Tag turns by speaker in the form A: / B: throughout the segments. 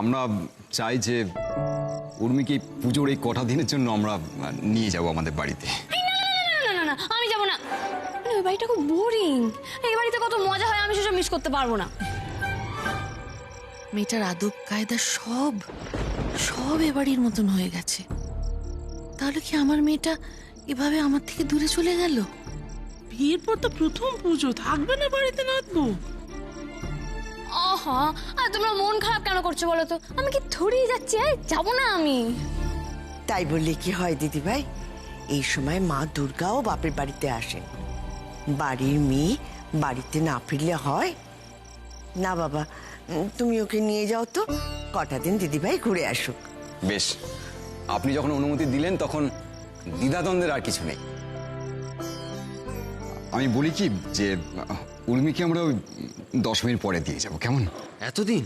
A: আমরা চাই যে উর্মিকে পুজোর এই কটা দিনের জন্য আমরা নিয়ে যাব আমাদের বাড়িতে।
B: না না না, আমি যাব না। ওই বাড়িটা খুব বোরিং। এই বাড়িতে কত মজা হয় আমি সেসব মিস করতে পারবো না।
C: মেয়েটার আদব কায়দা সব এ বাড়ির মতন হয়ে গেছে। তাহলে কি আমার মেয়েটা এভাবে আমার থেকে দূরে চলে গেল?
D: বিয়ের পর তো প্রথম পুজো, থাকবে না বাড়িতে নাতবো?
B: আহা, আর তোমরা মন খারাপ কেন করছো বলো তো? আমি কি থুড়িয়ে যাচ্ছি? যাবো না আমি।
E: তাই বললে কি হয় দিদি ভাই? এই সময় মা দুর্গাও বাপের বাড়িতে আসেন। বাড়ির মেয়ে বাড়িতে না ফিরলে হয় না? বাবা, তুমি ওকে নিয়ে যাও তো, কটা দিন দিদি ভাই ঘুরে আসুক।
A: বেশ, আপনি যখন অনুমতি দিলেন তখন দ্বিধাদ্বন্দ্বের আর কিছু নেই। আমি বলি কি যে উর্মিকে আমরা ওই 10 মিনিট পরে দিয়ে যাব, কেমন?
F: এতদিন?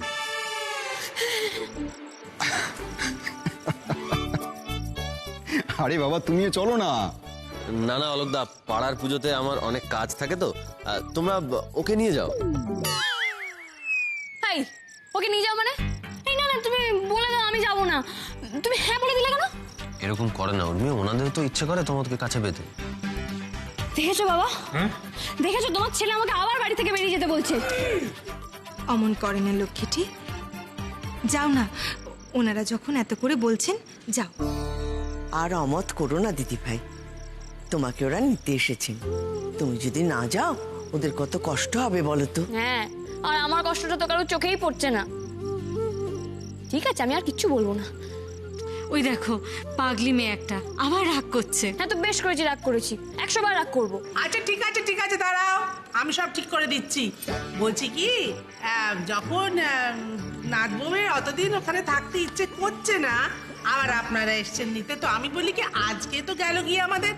A: আরে বাবা, তুমিও চলো না।
F: না না অলোকদা, পাড়ার পুজোতে আমার অনেক কাজ থাকে তো, তোমরা ওকে নিয়ে যাও।
B: এই, ওকে নিয়ে যাও মানে? এই না না, তুমি বলে দাও আমি যাব না। তুমি হ্যাঁ বলে দিলে কেন?
F: এরকম করে না উর্মি, ওনাদের তো ইচ্ছে করে তোমাকে কাছে পেতে।
B: দেখেছো বাবা, দেখেছো তোমার ছেলে আমাকে আবার বাড়ি থেকে বেরিয়ে যেতে বলছে।
G: অমন করে না লক্ষ্মীটি, যাও না। ওনারা যখন এত করে বলছেন যাও।
E: আর অমত করো না দিদি ভাই, তোমাকে ওরা নিতে এসেছেন। তুমি যদি না যাও ওদের কত কষ্ট হবে বলো তো।
B: হ্যাঁ, আর আমার কষ্টটা তো কারোর চোখেই পড়ছে না। ঠিক আছে, আমি আর কিচ্ছু বলবো না।
G: ওই দেখো, পাগলি মেয়ে একটা আবার রাগ করছে।
B: হ্যাঁ তো বেশ করেছি, রাগ করেছি, 100 বার রাগ করবো।
D: আচ্ছা ঠিক আছে ঠিক আছে, দাঁড়াও, আমি সব ঠিক করে দিচ্ছি। বলছি কি, যখন নাতবউয়ের অতদিন ওখানে থাকতে ইচ্ছে করছে না, আবার আপনারা এসছেন নিতে, তো আমি বলি কি আজকে তো গেল গিয়ে আমাদের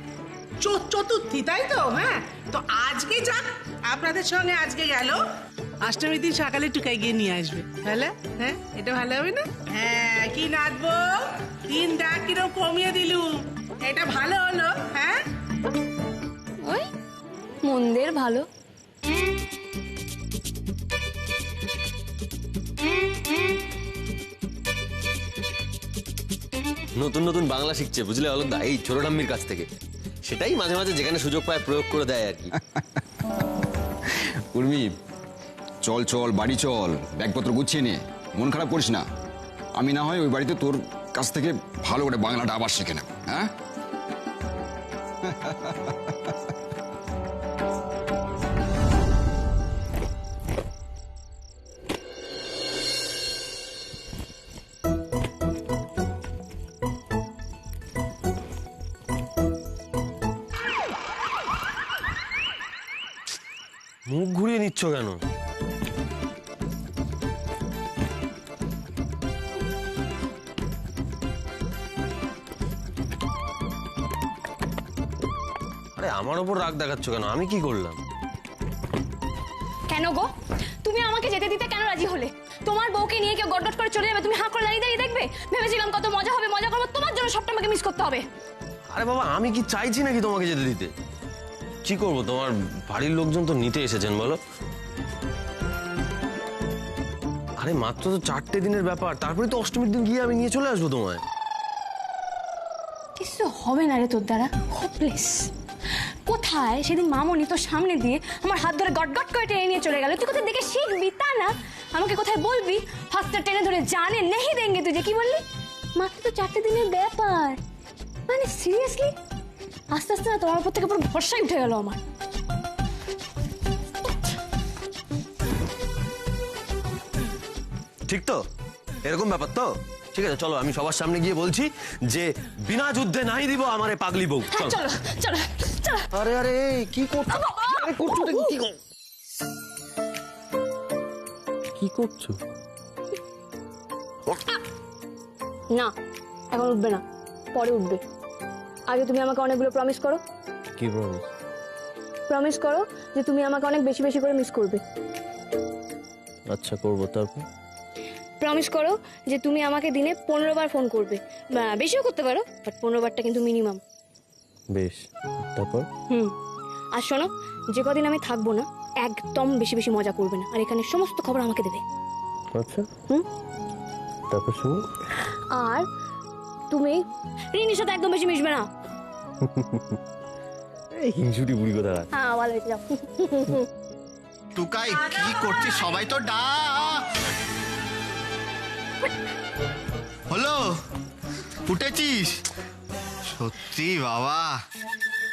D: চতুর্থী, তাই তো? হ্যাঁ, তো আজকে যাক আপনাদের সঙ্গে, আজকে গেল, অষ্টমীর দিন সকালে টুকাই গিয়ে নিয়ে আসবে। তাহলে হ্যাঁ, এটা ভালো হবে না? হ্যাঁ, কি নাতবো, দিনটা কিরকম কমিয়ে দিলুম, এটা ভালো হলো? হ্যাঁ,
B: ওই মন্দের ভালো।
F: নতুন নতুন বাংলা শিখছে বুঝলে অলোকদা, এই ছোট ঠাম্মির কাছ থেকে। সেটাই মাঝে মাঝে যেখানে সুযোগ পায় প্রয়োগ করে দেয় আর কি।
A: উর্মি, চল চল, বাড়ি চল, ব্যাগপত্র গুছিয়ে নে, মন খারাপ করিস না। আমি না হয় ওই বাড়িতে তোর কাছ থেকে ভালো করে বাংলাটা আবার শিখে নেব। হ্যাঁ,
F: মুখ ঘুরিয়ে নিচ্ছ কেন? আরে আমার ওপর রাগ দেখাচ্ছ কেন? আমি কি করলাম?
B: কেন গো, তুমি আমাকে যেতে দিতে কেন রাজি হলে? তোমার বউকে নিয়ে কেউ গটগট করে চলে যাবে, তুমি হাঁ করে দাঁড়িয়ে দাঁড়িয়ে দেখবে? ভেবেছিলাম কত মজা হবে, মজা করবো, তোমার জন্য সবটা আমাকে মিস করতে হবে।
F: আরে বাবা, আমি কি চাইছি নাকি তোমাকে যেতে দিতে? কি করবো, তোমার বাড়ির লোকজন তো নিতে এসেছেন বলো। আরে মাত্র তো 4টে দিনের ব্যাপার, তারপরে তো অষ্টমীর দিন গিয়ে আমি নিয়ে চলে আসবো তোমায়।
B: কিছু হবে না রে তোর দ্বারা, হোপলেস। কোথায় সেদিন মামনি তোর সামনে দিয়ে আমার হাত ধরে গটগট করে টেনে নিয়ে চলে গেল, তুই কোথায় দেখে শিখবি তা না, আমাকে কোথায় বলবি? হাতটা টেনে ধরে জানে নেই দেঙ্গে, তুই যে কি বললি? মাত্র তো 4টে দিনের ব্যাপার, মানে সিরিয়াসলি? আস্তে আস্তে না তোমার উপর থেকে পুরো ভরসাই উঠে গেল আমার।
F: ঠিক তো? এরকম ব্যাপার তো? ঠিক আছে, চলো আমি সবার সামনে গিয়ে বলছি যে বিনা যুদ্ধে নাই দিব আমার এই পাগলি বউ।
B: হ্যাঁ, চলো চলো চলো।
F: আরে আরে কি করছো? আরে করছো কি? কি করছো?
B: না, এখন উঠবে না, পরে উঠবে। আগে তুমি আমাকে অনেকগুলো প্রমিস করো।
F: কি প্রমিস?
B: প্রমিস করো যে তুমি আমাকে অনেক বেশি বেশি করে মিস করবে।
F: আচ্ছা করবো, তারপর?
B: প্রমিস করো যে তুমি আমাকে দিনে 15 বার ফোন করবে, বেশিও করতে পারো, বাট 15 বারটা কিন্তু মিনিমাম।
F: বেশ, তারপর?
B: আর শোনো, যে কদিন আমি থাকবো না একদম বেশি বেশি মজা করবে না, আর এখানে সমস্ত খবর আমাকে দেবে।
F: আচ্ছা। তারপর শুনুন,
B: আর তুমি রিনির সাথে একদম বেশি মিশবে না।
F: এই হিংসুটি বুড়ি কথা।
B: হ্যাঁ ভালো হয়েছে, যাও।
H: টুকাই কি করছিস? সবাই তো ডাক হলো, উঠেছিস? সত্যি বাবা,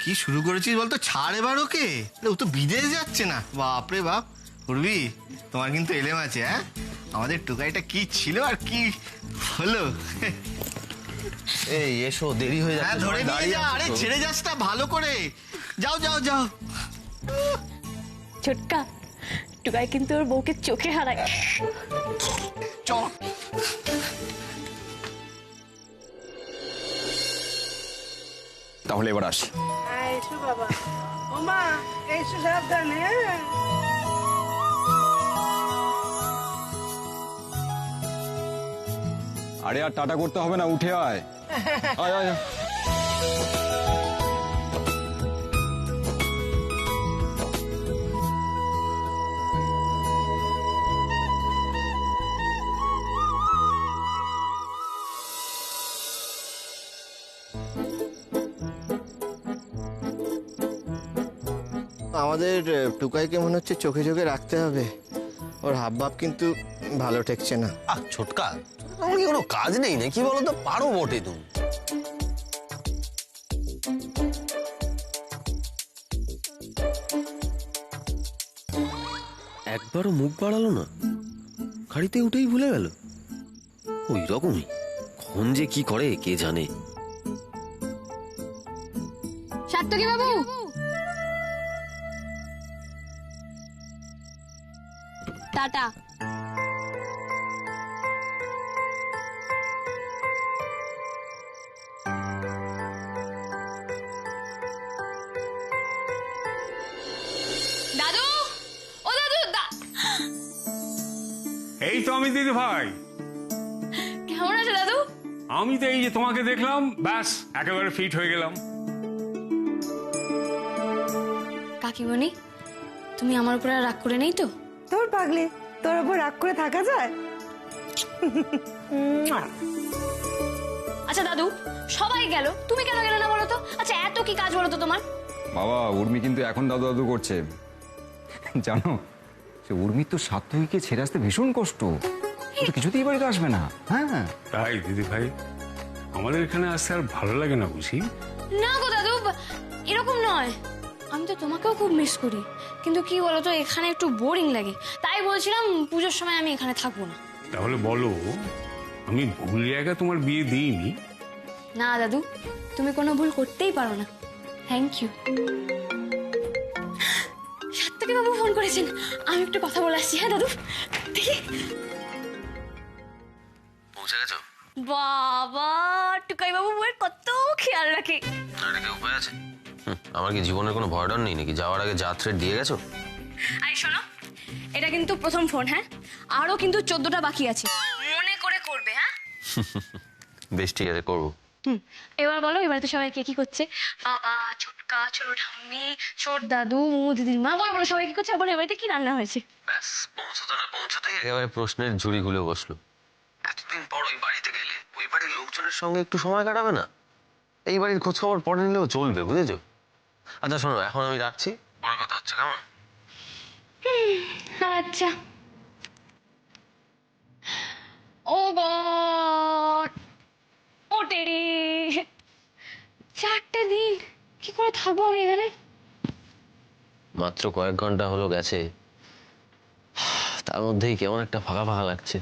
H: কি শুরু করেছিস বলতো? ছাড় এবার ওকে, ও তো বিদেশ যাচ্ছে না। বাপরে বাপ, উর্বি তোমার কিন্তু এলেম আছে। হ্যাঁ, আমাদের টুকাইটা কি ছিল আর কি হলো।
F: এই এসো, দেরি হয়ে
H: হ্যাঁ,
F: যাচ্ছে।
H: ধরে নিয়ে যা। আরে ছেড়ে যাস না, ভালো করে যাও যাও যাও।
B: ছোটকা, টুকাই কিন্তু ওর বউকে চোখে হারায়।
H: চল।
A: তাহলে এবার আসি।
D: এসো বাবা, ও মা এসো, সাবধানে।
A: আরে আর টাটা করতে হবে না, উঠে আয়। আয় আয় আয়।
H: আমাদের টুকাইকে মনে হচ্ছে চোখে চোখে রাখতে হবে। ওর হাবভাব কিন্তু ভালো ঠেকছে না।
F: ছোটকা, আমার কি কোনো কাজ নেই নাকি বলো তো? পারো বটে তুমি। একবারও মুখ বাড়ালো না, গাড়িতে উঠেই ভুলে গেল। ওই রকমই, কখন যে কি করে কে জানে।
B: সাত্তকী বাবু, টাটা। দাদু, ও দাদু,
I: এই তো আমি দিদি ভাই।
B: কেমন আছে দাদু?
I: আমি তো এই যে তোমাকে দেখলাম, ব্যাস একেবারে ফিট হয়ে গেলাম।
B: কাকিমণি, তুমি আমার উপরে আর রাগ করে নেই তো?
J: তোর পাগলে, তোর উপর রাগ করে থাকা যায়?
B: আচ্ছা দাদু, সবাই গেল, তুমি কেন গেলে না বলো তো? আচ্ছা এত কি কাজ বলো তো তোমার?
A: বাবা, উর্মি কিন্তু এখন দাদু দাদু করছে, জানো? সে উর্মির তো সাত্তকীকে ছেড়ে আসতে ভীষণ কষ্ট। ও তো কিছুতেই বাড়িতে আসবে না। হ্যাঁ,
I: তাই দিদি ভাই, আমাদের এখানে আসতে আর ভালো লাগে না বুঝি?
B: না গো দাদু, এরকম নয়। আমি তো তোমাকেও খুব মিস করি, কিন্তু কি বলতো, এখানে একটু বোরিং লাগে। তাই বলছিলাম পুজোর সময় আমি এখানে থাকবো না।
I: তাহলে বলো, আমি ভুল জায়গায় তোমার বিয়ে দিইনি?
B: না দাদু, তুমি কোনো ভুল করতেই পারো না। Thank you. Satyaki Babu phone করেছেন, আমি একটু কথা বলে আসছি। হ্যাঁ দাদু, দেখি।
F: পৌঁছে গেছো?
B: বাবা, টুকাই বাবু বউয়ের কত খেয়াল রাখে।
F: আর কি উপায় আছে? আমার কি জীবনের কোনো ভয় ডর নেই নাকি? যাওয়ার আগে যা থ্রেট দিয়ে গেছো।
B: আরে শোনো, এটা কিন্তু প্রথম ফোন। হ্যাঁ, আরো কিন্তু 14টা বাকি আছে, মনে করে করবে। হ্যাঁ
F: বেশ, ঠিক আছে, করবো।
B: এবার বলো, এবার তো সবাই কে কি করছে? বাবা, ছোটকা, ছোট ঠাম্মি, ছোট দাদু, দিদির মা, বলো বলো সবাই কি করছে? বলো এবারে কি রান্না হয়েছে?
F: ব্যাস, পৌঁছতে না পৌঁছতেই একেবারে প্রশ্নের ঝুড়ি খুলে বসলো। এতদিন পর ওই বাড়িতে গেলে ওই বাড়ির লোকজনের সঙ্গে একটু সময় কাটাবে না? এই বাড়ির খোঁজ খবর পরে নিলেও চলবে, বুঝেছো? আচ্ছা শোনো, এখন আমি রাখছি, পরে কথা হচ্ছে, কেমন?
B: আচ্ছা। ও গড, ও টেরি, 4টে দিন কি করে থাকবো আমি এখানে?
F: মাত্র কয়েক ঘন্টা হলো গেছে, তার মধ্যেই কেমন একটা ফাঁকা ফাঁকা লাগছে।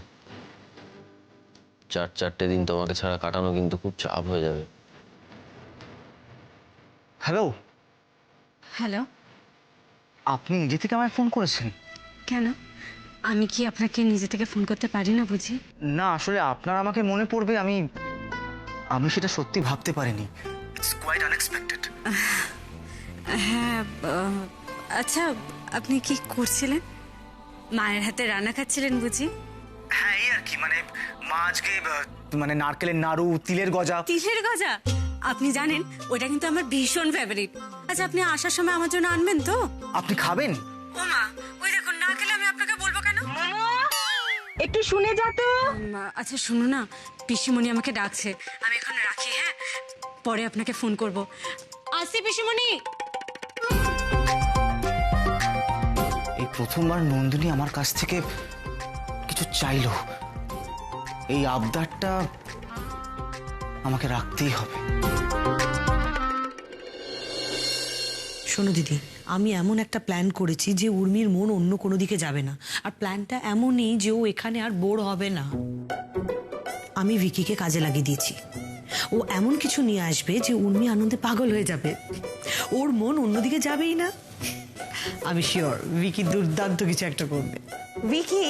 F: 4 দিন তোমাকে ছাড়া কাটানো কিন্তু খুব চাপ হয়ে যাবে।
K: হ্যালো,
G: হ্যালো,
K: আপনি নিজে থেকে আমায় ফোন করেছেন?
G: কেন? আমি কি আপনাকে নিজে থেকে ফোন করতে পারি না বুঝি?
K: না, আসলে আপনার আমাকে মনে পড়বে আমি সেটা সত্যি ভাবতে পারিনি। It's quite unexpected.
G: হ্যাঁ, আচ্ছা আপনি কি করছিলেন? মায়ের হাতে রান্না খাচ্ছিলেন বুঝি?
K: হ্যাঁ, এই আর কি, মা আজকে নারকেলের নাড়ু, তিলের গজা।
G: তিলের গজা? আপনি জানেন ওটা কিন্তু আমার ভীষণ ফেভারিট। আচ্ছা আপনি আসার সময় আমার জন্য আনবেন তো?
K: আপনি খাবেন?
G: ও মা, ওই দেখুন, না খেলে আমি আপনাকে বলবো কেন?
J: একটু শুনে যা তো।
B: আচ্ছা শোনো না, পিসিমণি আমাকে ডাকছে, আমি এখন রাখি, হ্যাঁ পরে আপনাকে ফোন করব। আসি পিসিমণি।
K: এই প্রথমবার নন্দিনী আমার কাছ থেকে কিছু চাইলো, এই আবদারটা আমাকে রাখতেই হবে।
J: শোনো দিদি, আমি এমন একটা প্ল্যান করেছি যে উর্মির মন অন্য কোনো দিকে যাবে না, আর প্ল্যানটা এমনই যে ও এখানে আর বোর হবে না। আমি ভিকিকে কাজে লাগিয়ে দিয়েছি, ও এমন কিছু নিয়ে আসবে যে উর্মি আনন্দে পাগল হয়ে যাবে, ওর মন অন্যদিকে যাবেই না। আমি শিওর ভিকি দুর্দান্ত কিছু একটা করবে। ভিকি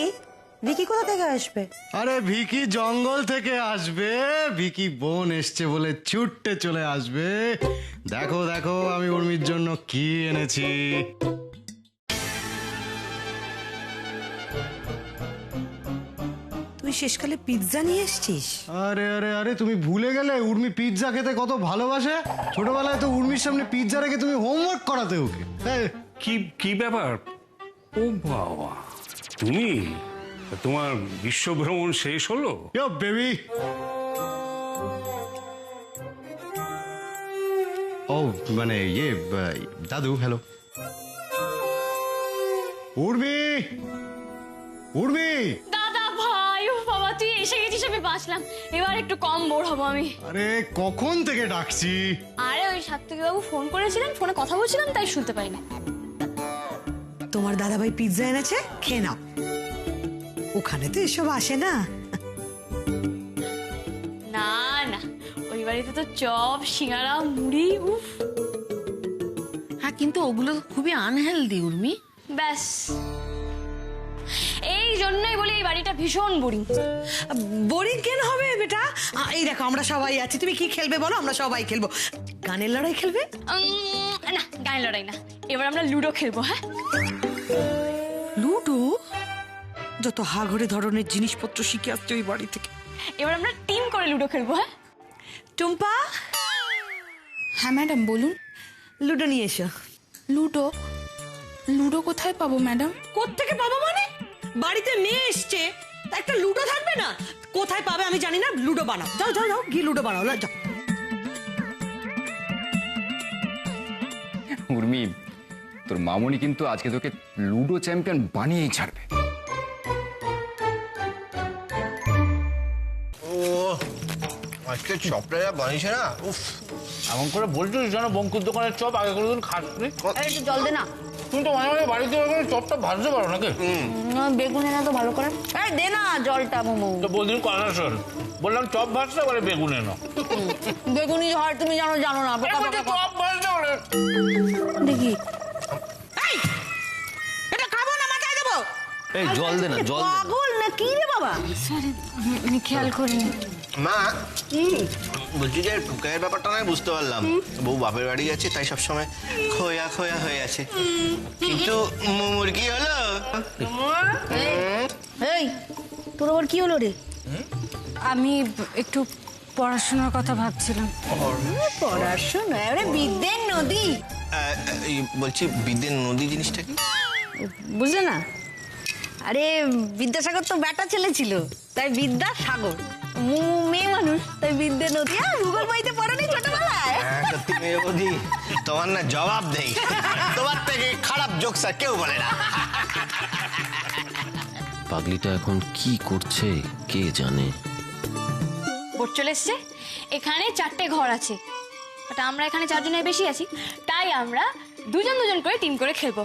J: ভিকি কোথা থেকে আসবে?
L: আরে ভিকি জঙ্গল থেকে আসবে, ভিকি বোন এসছে বলে ছুটতে চলে আসবে। দেখো দেখো আমি উর্মির জন্য কি এনেছি।
J: তুই শেষকালে পিৎজা নিয়ে এসছিস?
L: আরে আরে আরে তুমি ভুলে গেলে উর্মি পিৎজা খেতে কত ভালোবাসে। ছোটবেলায় তো উর্মির সামনে পিৎজা রেখে তুমি হোমওয়ার্ক করাতে ওকে।
I: কি কি ব্যাপার? ও বাবা, তুমি তোমার বিশ্বভ্রমণ শেষ হলো?
L: বেবি, ও মানে দাদু, হ্যালো। উর্মি, উর্মি।
B: দাদা ভাই, ও বাবা তুই এসে গেছিস, আমি বাঁচলাম, এবার একটু কম বোর হবো আমি।
L: আরে কখন থেকে ডাকছি।
B: আরে ওই সাত্বিক বাবু ফোন করেছিলেন, ফোনে কথা বলছিলাম তাই শুনতে পাইনি।
J: তোমার দাদাভাই পিৎজা এনেছে, খেয়ে নাও। ওখানে তো এসব আসে না।
B: না না, ওই বাড়িতে তো চপ, সিঙ্গারা, মুড়ি, উফ।
C: হ্যাঁ, কিন্তু ওগুলো খুবই আনহেলদি উর্মি।
B: ব্যাস এই জন্যই বলি এই বাড়িটা ভীষণ বোরিং।
J: বোরিং কেন হবে বেটা? এই দেখো আমরা সবাই আছি, তুমি কি খেলবে বলো? আমরা সবাই খেলবো। গানের লড়াই খেলবে?
B: না, গানের লড়াই না, এবার আমরা লুডো খেলবো। হ্যাঁ,
J: লুডো? যত হাঘরে ধরনের জিনিসপত্র শিখে আসছে ওই বাড়ি থেকে।
B: এবার আমরা টিম করে লুডো খেলবো। হ্যাঁ
J: টুম্পা।
G: হ্যাঁ ম্যাডাম বলুন।
J: লুডো নিয়ে এসো।
G: লুডো? লুডো কোথায় পাবো ম্যাডাম?
J: কোত্থেকে পাবো মানে? বাড়িতে মেয়ে এসছে, তা একটা লুডো থাকবে না? কোথায় পাবে আমি জানি না, লুডো বানাও। যাও যাও যাও, গিয়ে লুডো বানাও, যাও।
A: উর্মি, তোর মামনি কিন্তু আজকে তোকে লুডো চ্যাম্পিয়ন বানিয়েই ছাড়বে।
H: ও আজকে চপটা যা বানিয়েছে না, উফ।
M: এমন করে বলছিস যেন বঙ্কুর দোকানের চপ আগে কোনোদিন খাসনি।
B: একটু জল দে না।
M: তুমি তো মাঝে মাঝে বাড়িতে চপটা ভাজতে পারো নাকি?
B: বেগুন এনে তো ভালো করে। এই দে না জলটা মোমো।
M: তো বলদিন কথা শোন, বললাম চপ ভাজতে বলে বেগুন এনো।
B: বেগুনি হয় তুমি জানো জানো না।
M: চপ ভাজতে বলে
B: দেখি।
J: এটা খাবো না, মাথায় দেবো।
F: এই জল দে না, জল দে না।
J: পাগল না কি রে বাবা?
B: সরি, আমি খেয়াল করিনি।
H: মা, বলছি যে টুকাইয়ের ব্যাপারটা নয় বুঝতে পারলাম, বউ বাপের বাড়ি গেছে তাই সবসময় খোয়া খোয়া হয়ে আছে, কিন্তু মোমোর কি হলো?
B: এই তোর আবার কি হলো রে? আমি একটু পড়াশোনার কথা ভাবছিলাম।
J: পড়াশোনা? আরে বিদ্যের নদী।
H: বলছি বিদ্যের নদী জিনিসটা কি?
J: বুঝলে না? আরে বিদ্যাসাগর তো বেটা ছেলে ছিল, তাই বিদ্যাসাগর। মেয়ে মানুষ, তাই বিদ্যে নদী। ভূগোল বইতে পড়েনি ছোটবেলায়?
H: সত্যি মেয়ে বৌদি, তোমার না জবাব দেই, তোমার থেকে খারাপ জোকস আর কেউ বলে না।
F: পাগলিটা এখন কি করছে কে জানে।
B: বোট চলে এসছে, এখানে 4টে ঘর আছে, বাট আমরা এখানে 4 জনের বেশি আছি, তাই আমরা দুজন দুজন করে টিম করে খেলবো।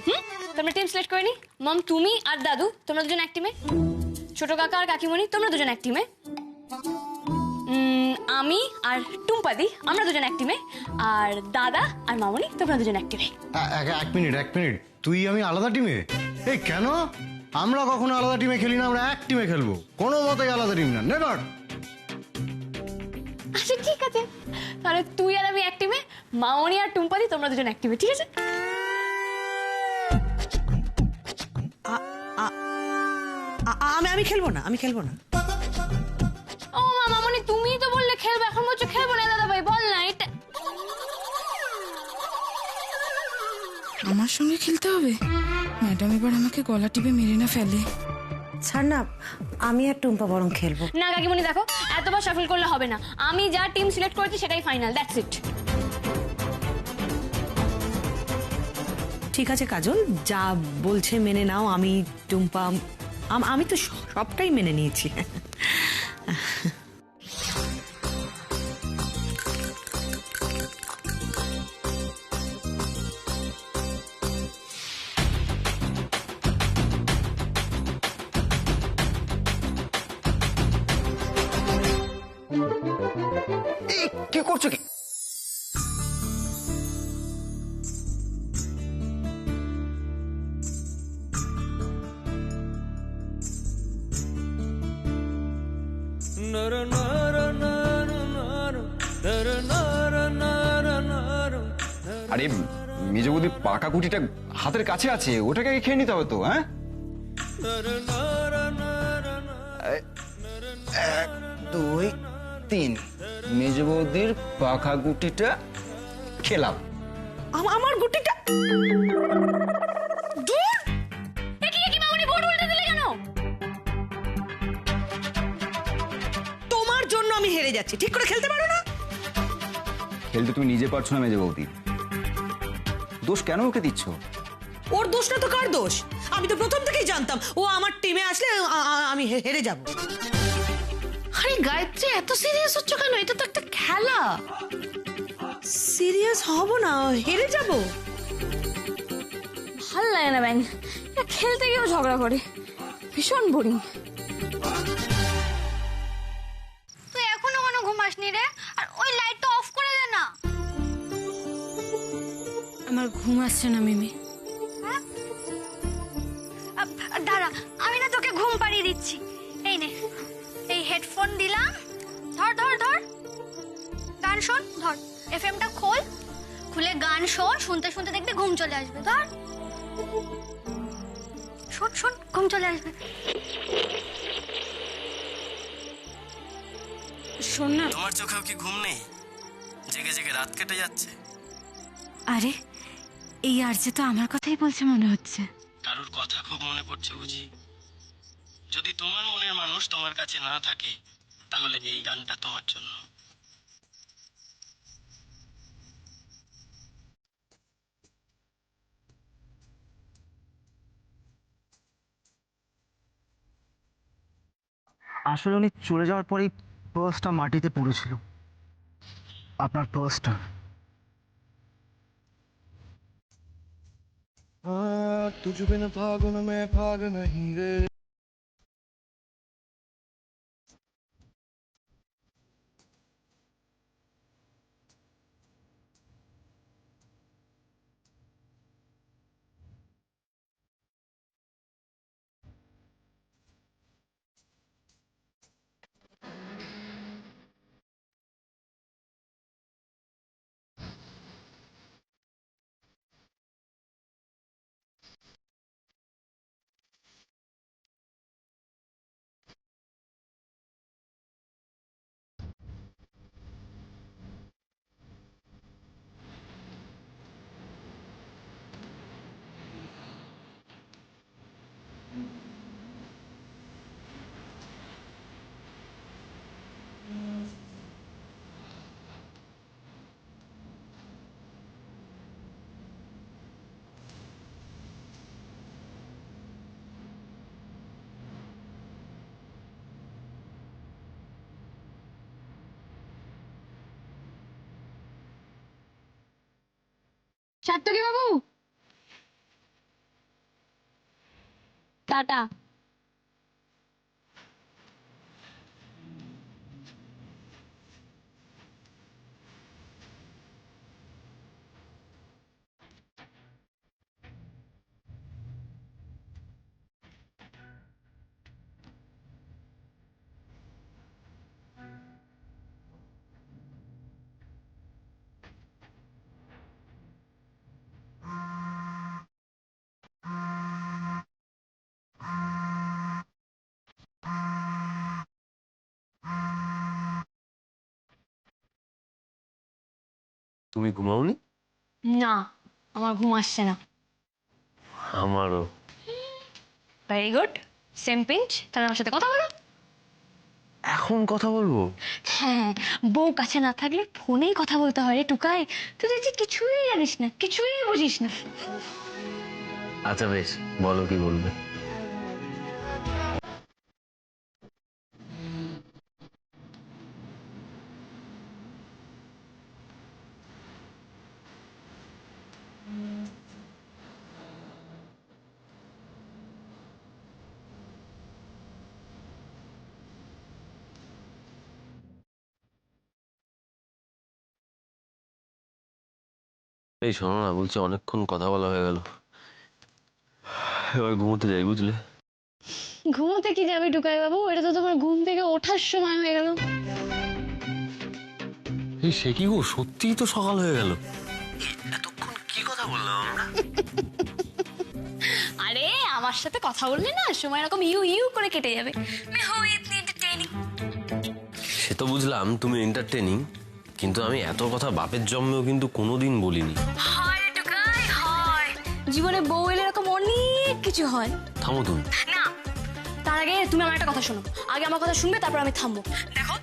B: তোমরা টিম সিলেক্ট করে নি। মম, তুমি আর দাদু তোমরা দুজন এক টিমে, ছোট কাকা আর কাকিমণি তোমরা দুজন এক টিমে, আমি আর টুম্পাদি আমরা দুজন এক টিমে, আর দাদা আর মামনি তোমরা দুজন এক টিমে।
L: এক মিনিট, তুই আমি আলাদা টিমে? এই কেন? আমরা কখনো আলাদা টিমে খেলি না, আমরা এক টিমে খেলবো, কোনো মতেই আলাদা টিম না, নেভার।
B: আচ্ছা ঠিক আছে, তাহলে তুই আর আমি এক টিমে, মামনি আর টুম্পাদি তোমরা দুজন এক টিমে, ঠিক আছে?
J: আমি খেলবো না, আমি খেলবো না।
B: ও মামনি, তুমিই তো বললে খেলবে, এখন বলছো খেলবো না। দাদা ভাই বল না, এটা
G: আমার সঙ্গে খেলতে হবে? ম্যাডাম এবার আমাকে গলা টিপে মেরে না ফেলে।
J: ছাড় না, আমি আর টুম্পা বরং খেলবো।
B: না কাকিমণি দেখো, এতবার শাফল করলে হবে না। আমি যা টিম সিলেক্ট করেছি সেটাই ফাইনাল, দ্যাটস ইট।
J: ঠিক আছে কাজল, যা বলছে মেনে নাও। আমি টুম্পা, আমি তো সবটাই মেনে নিয়েছি।
A: কি করছো কি? আরে মেজ বৌদি পাকা কুটিটা হাতের কাছে আছে, ওটাকে আগে খেয়ে নিতে হবে তো। হ্যাঁ, 1 2 3 মেজ বৌদির পাকা গুটিটা খেলাম।
J: আমার গুটিটা তোমার জন্য আমি হেরে যাচ্ছি। ঠিক করে খেলতে পারো না?
A: খেলতে তুমি নিজে পারছো না মেজ বৌদি, দোষ কেন ওকে দিচ্ছ?
J: ওর দোষ না তো কার দোষ? আমি তো প্রথম থেকেই জানতাম ও আমার টিমে আসলে আমি হেরে যাব।
C: আরে গায়ত্রী, এত সিরিয়াস হচ্ছ কেন? এটা তো একটা খেলা।
J: সিরিয়াস হব না, হেরে যাব।
B: ভাল লাগে না ব্যাং, খেলতে গিয়েও ঝগড়া করে, ভীষণ বোরিং।
N: তুই এখনো কোনো ঘুমাসনি রে? আর ওই লাইটটা অফ করে দে না।
B: আমার ঘুম আসছে না মিমি।
N: দাঁড়া, আমি না তোকে ঘুম পাড়িয়ে দিচ্ছি। এই নে, এই হেডফোন দিলাম, ধর ধর ধর, গান শোন। ধর, এফএমটা খোল, খুলে গান শোন। শুনতে শুনতে দেখবি ঘুম চলে আসবে। ধর, শোন শোন, ঘুম চলে আসবে।
B: শোন না,
K: তোমার চোখেও কি ঘুম নেই? জেগে জেগে রাত কেটে যাচ্ছে।
G: আরে এই আরজে তো আমার কথাই বলছে মনে হচ্ছে।
K: কারোর কথা খুব মনে পড়ছে বুঝি? যদি তোমার মনের মানুষ তোমার কাছে না থাকে, তাহলে এই গানটা তোমার জন্য। আসলে উনি চলে যাওয়ার পরেই পার্সটা মাটিতে পড়েছিল, আপনার পার্সটা। तुझ बिन फागुन में फाग नहीं रे।
B: সাত্তকী বাবু, টাটা।
F: তুমি ঘুমাওনি?
B: না, আমার ঘুম আসছে না।
F: আমারও।
B: ভেরি গুড, সেম পিঞ্চ, তাহলে আমার সাথে কথা বলো।
F: এখন কথা বলবো?
B: হ্যাঁ, বউ কাছে না থাকলে ফোনেই কথা বলতে হয় রে টুকাই। তুই দেখছি কিছুই জানিস না, কিছুই বুঝিস না।
F: আচ্ছা বেশ, বলো কি বলবে। এই শোনো না, বলছি অনেকক্ষণ কথা বলা হয়ে গেল, এবার ঘুমোতে যাই, বুঝলে?
B: ঘুমোতে কি যাবে টুকাই বাবু? এটা তো তোমার ঘুম থেকে ওঠার সময় হয়ে গেল।
F: এই সে কি গো, সত্যিই তো সকাল হয়ে গেল। এতক্ষণ কি কথা বললাম আমরা?
B: আরে আমার সাথে কথা বললে না সময় এরকম ইউ ইউ করে কেটে যাবে।
F: সে তো বুঝলাম তুমি এন্টারটেনিং, কিন্তু আমি এত কথা বাপের জন্মেও কিন্তু কোনোদিন বলিনি।
B: জীবনে বউ এলে এরকম অনেক কিছু হয়।
F: থামো তুমি।
B: না, তার আগে তুমি আমার একটা কথা শোনো। আগে আমার কথা শুনবে, তারপর আমি থামবো। দেখো,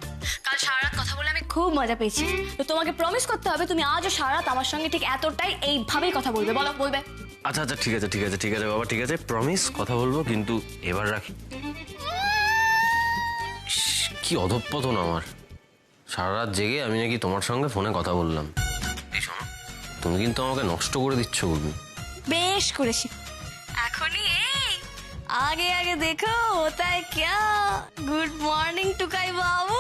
B: কাল সারা রাত কথা বলে আমি খুব মজা পেয়েছি। তো তোমাকে প্রমিস করতে হবে তুমি আজও সারা রাত আমার সঙ্গে ঠিক এতটাই এইভাবেই কথা বলবে। বলো, বলবে?
F: আচ্ছা আচ্ছা, ঠিক আছে ঠিক আছে ঠিক আছে বাবা, ঠিক আছে, প্রমিস, কথা বলবো, কিন্তু এবার রাখি। কি অধঃপতন আমার, সারা রাত জেগে আমি নাকি তোমার সঙ্গে ফোনে কথা বললাম। এই শোনো, তুমি কিন্তু আমাকে নষ্ট করে দিচ্ছ উর্মি।
B: বেশ করেছি, এখনই এই আগে আগে দেখো হোতা হ্যায় ক্যা। গুড মর্নিং টুকাই বাবু।